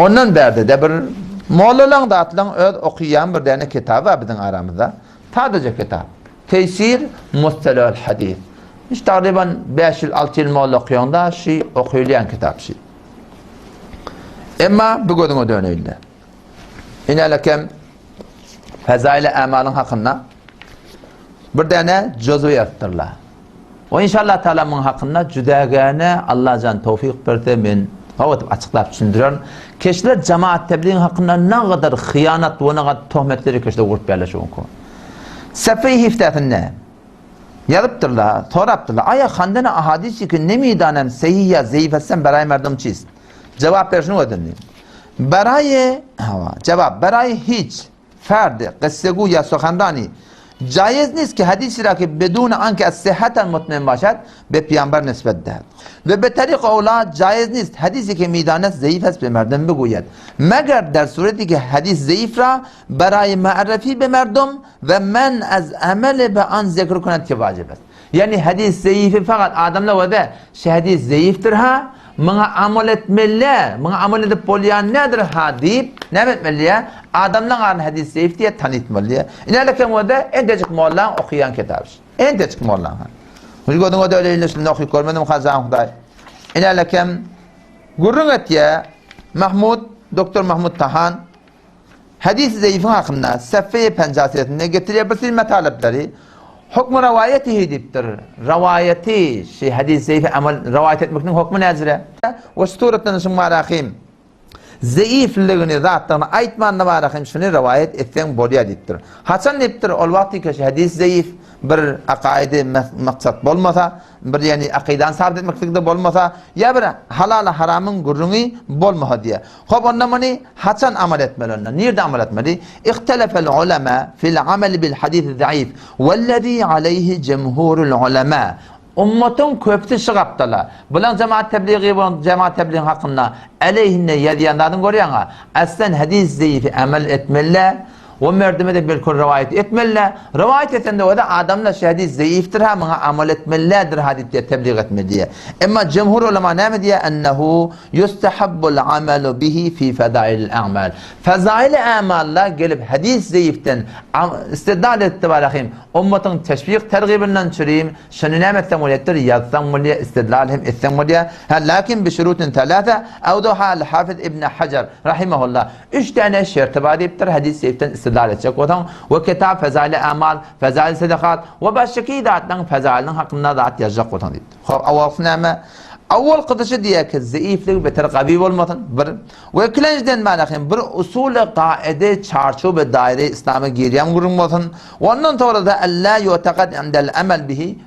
Ondan berde de bir Mollalan dağıtılan öz okuyan bir tane kitabı var bizim aramızda. Sadece kitap. Teysir Mustelahul Hadis. İşte takriben 5 yıl 6 yıl molla okuyan da okuyulayan kitap şey. Ama bu gözüne dönüyle. İnelekem Fezail-i Amal'ın hakkında bir tane cüzü yaptırlar. O inşallah Teala'nın hakkında cüdagane Allah can tevfik verdi min açıklayıp düşündürüyorum. Kişiler cemaat tebliğin hakkında ne kadar hıyanat ve ne kadar tuhmetleri kişiler vurup yerleşiyor. Sefeyi hiftetinde yazıptırlar, soraptırlar. Aya kandına ahadisi ki ne midanem sehih ya zayıf etsen berayı merdum çiz. Cevap ver şunu ödünleyim. Berayı hiç ferdi, kıssegu ya sokandani caiz نیست که حدیثی را که بدون آنکه از صحت مطمئن باشد به پیامبر نسبت دهد و به طریق اولا جایز نیست حدیثی که میداند ضعیف است به مردم بگوید مگر در صورتی که حدیث ضعیف را برای معرفی به مردم و من از عمل به آن ذکر کند که واجب است. یعنی حدیث ضعیف فقط آدملا وده حدیث ضعیفتر ها Mına amel etmeli, mına amel edip bolyan nedir ha deyip ne etmeli? Adamların hadis zayıf diye tanıtmalı. İnelekem o da endecik mollan okuyan kitap. Endecik mollan. Hüzgodun o da öyle ilişkili okuyup görmedim kazan Huday. İnelekem gurrun et ya Doktor Mahmud Tahan hadis zayıfın hakkında Seffe-i Pencasiyetinde getirebildiği metalepleri hukmu rivayeti hidiptir. Rivayeti hadis zayıf amel rivayet etmekinin hukmu nezire. Ve suretinin şunma rahim. Zayıflığını zatlarına aytmanına varahim şunu rivayet etsen bolya diptir. Hasan diptir ol vakti ki hadis zayıf bir akaide maksat bolmasa, bir yani akidan sabit etmeklikte bolmasa, ya bir halal haramın gurrunu bolmasa diye. Hop ondan mani hasan amel etmeli ondan. Nerede amel etmeli? İhtelefel ulema fil amel bil hadis zayıf. Vellezî aleyhi cemhurul ulema. Ummatın köptü şıgaptalar. Bulan cemaat tebliği bu cemaat tebliğin hakkında aleyhinne yediyanlardan görüyorlar. Aslen hadis zayıfı amel etmeliler. O merdime de bir konu rivayet etmeliler. Rivayet eten de o da adamla hadis zayıftır ha bana amel etmelilerdir hadis diye tebliğ etmeliye. Ama cumhur ulema ne diye ennehu yustahabbul amelu bihi fi fedailil a'mal. Fedailil a'malla gelip hadis zayıften istidlal etti barahim. Ummatın teşvik tergibinden çürüyüm. Şunu ne etmelidir? Yazsan meliye istidlalhim etmeliye. Lakin bi şurutin thalatha avduha al-Hafiz İbn Hacer rahimahullah. 3 tane şart vadiptir hadis zayıften istidlal edecek olan ve kitap Fezail-i Amal, Fezail-i Sedakat ve başka dağıtların Fezail'in hakkında dağıt yazacak olan deyip. Avval kıdışı diye ki zayıflık beter kabi olmasın. Ve ikinciden manakım bir usulü kaide çarçobe daire İslam'a giriyem kurulmasın. Ondan sonra da Allah yu'takad indel amel bihi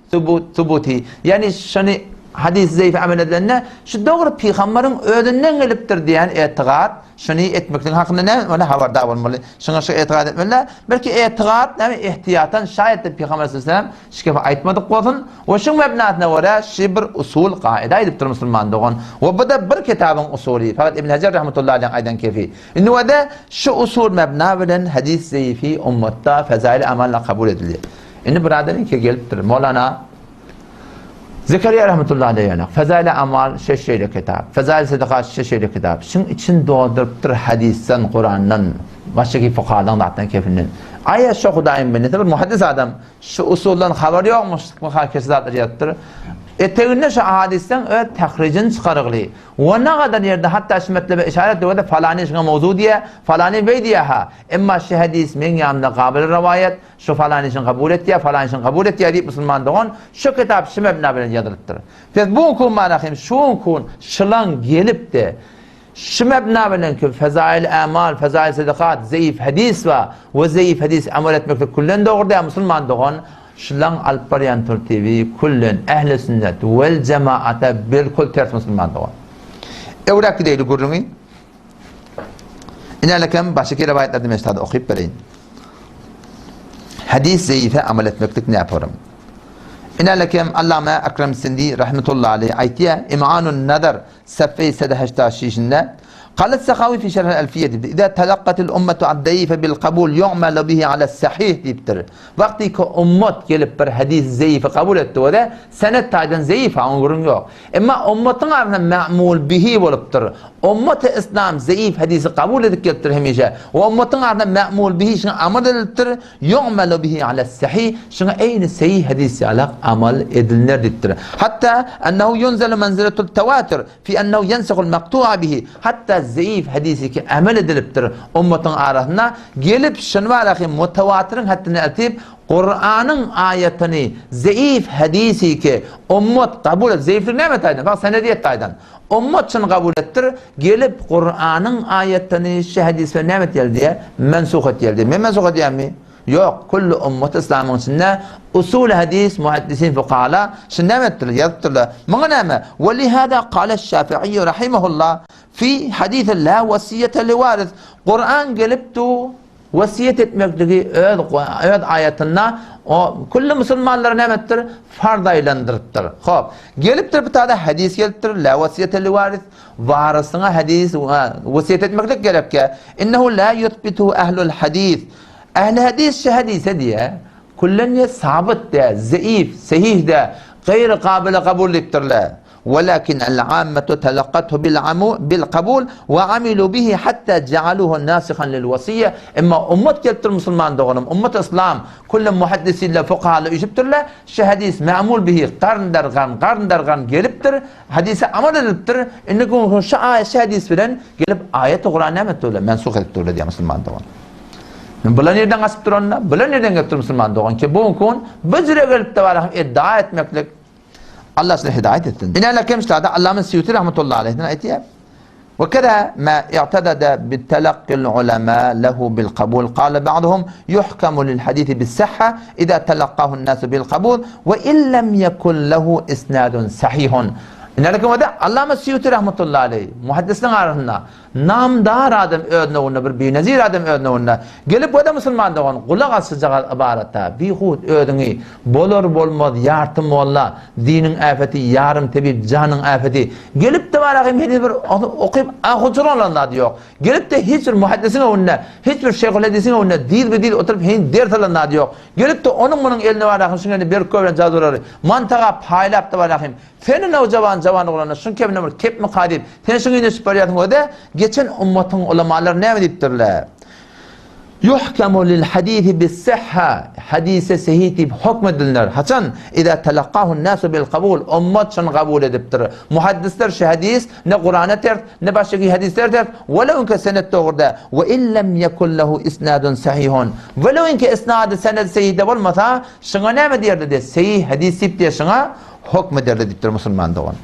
thubuti. Yani şunu hadis zayıf amel edilenler şu doğru peygamberin öğüdünden geliptir diyen etiqad şunu etmekten hakkında ne öyle haberdar olmalı. Şuna şu etiqad etmeliler. Belki etiqad ne ihtiyatan şayet de peygamber sallallahu şikefe aytmadık olsun. Ve şu mebnatına göre şu bir usul kaide ediptir Müslüman doğan. Ve bu da bir kitabın usulü. Fakat İbn Hacer rahmetullahi aleyh aydan kefi. İnne de şu usul mebna bilen hadis zayıfi ummatta fezail amalla kabul ediliyor. İnne biraderin ki geliptir. Mevlana Zekeriya rahmetullahi aleyh Fezail-i Amal şeyle kitap, Fezail-i Sedakat şeyle kitap. Şunun için doğduruptur hadisten, Kur'an'dan, başka fukahadan dağıttan kefinin. Ayet şu Hudayim beni, bir muhaddis adam, şu usuldan haberi yokmuş, muhakesi zatları yattır. Eteğinde şu hadisten öyle tahricini çıkarıqlı. Ve ne kadar yerde hatta şu metlebe işaret ediyor da falani şuna mevzu diye, falani bey diye ha. Ama şu hadis min yanında kabil rivayet, şu falani şun kabul et diye, falani şun kabul et diye deyip Müslüman doğan, şu kitap şu mebna bilen yazılıptır. Ve bu kun manakım, şu kun şılan gelip de, şu mebna bilen ki fezail amal, fezail sedakat, zayıf hadis ve zayıf hadis amel etmekte kullen doğru diye Müslüman doğan, şulan alparyan tertibi kullen ehl-i sünnet vel cemaate bilkul ters Müslüman doğan. Evrak değil gurrunu. İnalekem başka rivayetlerde meşhada okuyup vereyim. Hadis zayıfe amel etmeklik ne yaparım? İnalekem Allame Ekrem Sindi rahmetullahi aleyh aytiye İm'anun Nadar Seffe-i Sedeheştaşişinde قال السخاوي في شرح الألفية إذا تلقت الأمة الضعيف بالقبول يعمل به على الصحيح ديبتر وقت أمت يلب بر حديث زيف قبول التوده سنة تايدن زيف عنقرن يو إما أمتنا معمول به ولبتر أمة إسلام زيف حديث قبول التر هميشة وأمتنا معمول به شن عمل التر يعمل به على الصحيح شن أين سيء حديث على عمل إدلنر ديبتر حتى أنه ينزل منزلة التواتر في أنه ينسخ المقطوع به حتى زيف حديثي كعمل دلبتر أمتنا عرفنا جلب شنوار أخي متواترن حتى نأتيب قرآن آياتني زيف حديثي كأمت قبول زيف نعمة تايدن فقط سندية تايدن أمت شن قبولتر جلب قرآن آياتني شهديث نعمة يلديه منسوخة يلديه من منسوخة يامي yok kullu ummet İslam'ın içinde usul hadis muhaddisin fuqaha şundamettir yazıtırlar. Mağnama ve lihada qala Şafii rahimahullah fi hadis la vasiyete li varis Kur'an gelip tu vasiyet etmekdeki öz ayetinde o kullu Müslümanlara nemettir farz aylandırıptır. Hop geliptir bir tane hadis geliptir la vasiyete li varis varisine hadis vasiyet etmeklik gerek ki innehu la yuthbitu ehlul hadis أهل حديث حديث دي كلن ثابت ده ضعيف صحيح ده غير قابل قبول للترلا ولكن العامة تلقته بالقبول وعملوا به حتى جعلوه ناسخا للوصية إما أمة كتر مسلمان دغنم أمة إسلام كل محدثين لفقهاء لإجبتر له حديث معمول به قرن درغن جلبتر حديث عمل لبتر إنكم حديث فلان جلب آية قرآن نعمة منسوخة للترلا دي مسلمان دغنم Bulan yerden asıp duranlar, bulan yerden getir Müslüman doğan ki bu kun bizre gelip de var iddia etmeklik. Allah size hidayet etsin. İnanla kemişlerde Allah'ın Suyuti rahmetullahi aleyhine ayetiye. وكذا ما اعتدد بالتلقي العلماء له بالقبول قال بعضهم يحكم للحديث بالصحة إذا تلقاه الناس بالقبول وإن لم يكن له إسناد صحيح İnanla da Allah'ın Suyuti rahmetullahi aleyh muhaddislerin arasında namdar adam ödününe bir nazir adam ödününe gelip o da Müslüman doğan kulak asıcak ibarata bir hut ödünü bolur bolmaz yartım olla dinin afeti yarım tebi canın afeti gelip de var akım bir okuyup ahutçun olanlar diyor gelip de hiçbir muhaddisine önüne hiçbir şeyhul hadisine önüne dil oturup hin dert alanlar diyor gelip de onun eline var akım şimdi bir kövren cazurları mantığa paylap da var akım senin o cavan olanlar şun kep mi kadip sen şun yine süperiyatın o da geçen ummetin ulamalar ne deyiptirler? Yuhkamu lil hadisi bis sihha hadise sahih hükm edilir. Haçan ida talaqahu nasu bil kabul ummet şun kabul ediptir. Muhaddisler şu hadis ne Kur'an'a tert ne başka hadisler tert velev inke senet doğruda ve in lem yekun lehu isnadun sahihun velev inke isnadı senet sahih de olmasa şuna ne derdi de sahih hadis diye şuna hükm ederdi diptir Müslüman doğan.